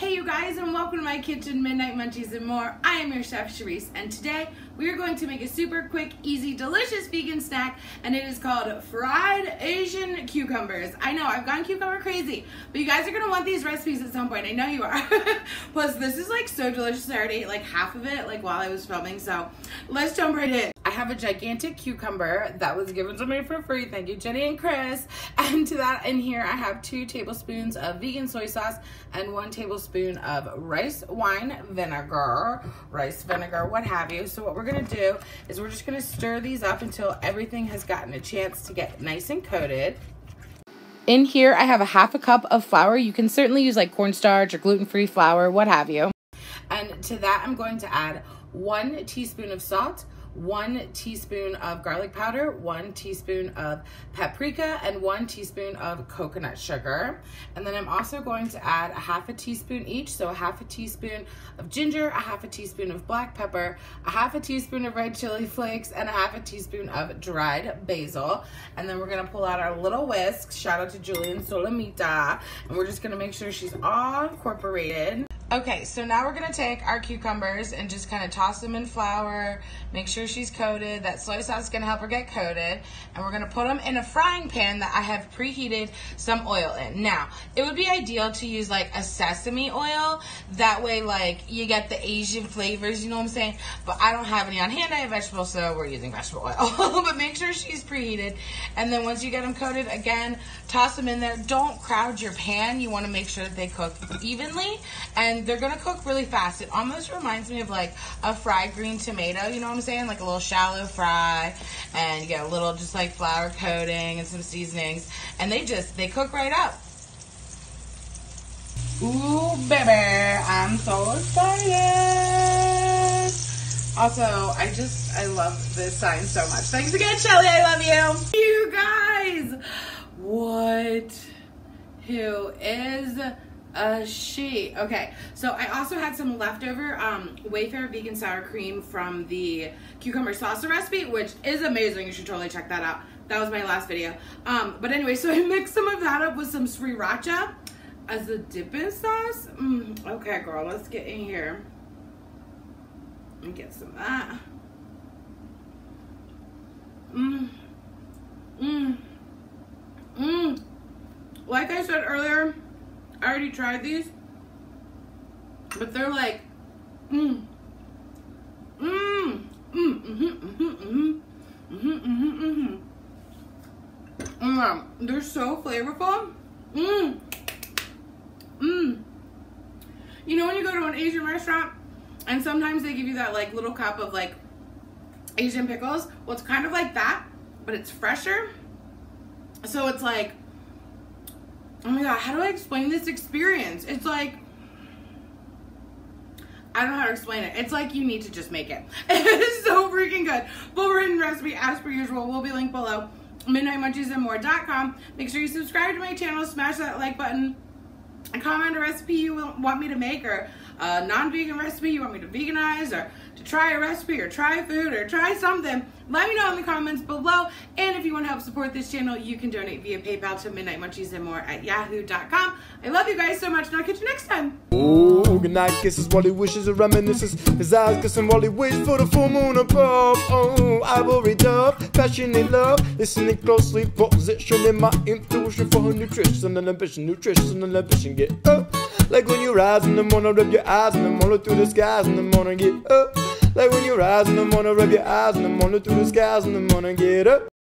Hey you guys, and welcome to my kitchen, Midnight Munchies and more. I am your chef, Charisse, and today we are going to make a super quick, easy, delicious vegan snack, and it is called fried Asian cucumbers. I know, I've gone cucumber crazy, but you guys are going to want these recipes at some point. I know you are. Plus, this is like so delicious. I already ate like half of it like while I was filming, so let's jump right in. I have a gigantic cucumber that was given to me for free. Thank you, Jenny and Chris. And to that, in here, I have 2 tablespoons of vegan soy sauce and 1 tablespoon of rice wine vinegar, rice vinegar, what have you. So what we're gonna do is we're just gonna stir these up until everything has gotten a chance to get nice and coated. In here, I have a half a cup of flour. You can certainly use like cornstarch or gluten-free flour, what have you. And to that, I'm going to add 1 teaspoon of salt, 1 teaspoon of garlic powder, 1 teaspoon of paprika, and 1 teaspoon of coconut sugar. And then I'm also going to add a half a teaspoon each, so a half a teaspoon of ginger, a half a teaspoon of black pepper, a half a teaspoon of red chili flakes, and a half a teaspoon of dried basil. And then we're gonna pull out our little whisk. Shout out to Julie and Solomita. And we're just gonna make sure she's all incorporated. Okay, so now we're gonna take our cucumbers and just kind of toss them in flour, make sure she's coated. That soy sauce is gonna help her get coated. And we're gonna put them in a frying pan that I have preheated some oil in. Now, it would be ideal to use like a sesame oil. That way, like, you get the Asian flavors, you know what I'm saying? But I don't have any on hand, I have vegetables, so we're using vegetable oil. But make sure she's preheated. And then once you get them coated, again, toss them in there. Don't crowd your pan. You wanna make sure that they cook evenly. And they're gonna cook really fast. It almost reminds me of like a fried green tomato, you know what I'm saying? Like a little shallow fry, and you get a little just like flour coating and some seasonings, and they cook right up. Ooh, baby, I'm so excited. Also, I love this sign so much. Thanks again, Shelly, I love you. You guys, who is a she? Okay, so I also had some leftover WayFare vegan sour cream from the cucumber salsa recipe, which is amazing. You should totally check that out. That was my last video. But anyway, so I mixed some of that up with some sriracha as a dipping sauce. Okay, girl, let's get in here and get some of that. Like I said earlier, I already tried these, but they're like, they're so flavorful. You know when you go to an Asian restaurant and sometimes they give you that like little cup of like Asian pickles? Well, it's kind of like that, but it's fresher. So it's like, oh my god, how do I explain this experience? It's like, I don't know how to explain it. It's like you need to just make it. It's so freaking good. Full written recipe as per usual will be linked below. MidnightMunchiesandMore.com. Make sure you subscribe to my channel, smash that like button, and comment a recipe you want me to make, or a non-vegan recipe you want me to veganize, or to try a recipe, or try food, or try something. Let me know in the comments below. And if you want to help support this channel, you can donate via PayPal to MidnightMunchiesandMore@yahoo.com. I love you guys so much, and I'll catch you next time. Oh, good night kisses while he wishes and reminisces. His eyes kissing while he waits for the full moon above. Oh, ivory dove, passionate love. Listening closely, positioning my intuition for her nutrition and ambition. Nutrition and ambition, get up. Like when you rise in the morning, rub your eyes in the morning through the skies in the morning, get up. Like when you rise in the morning, rub your eyes in the morning through the skies in the morning, get up.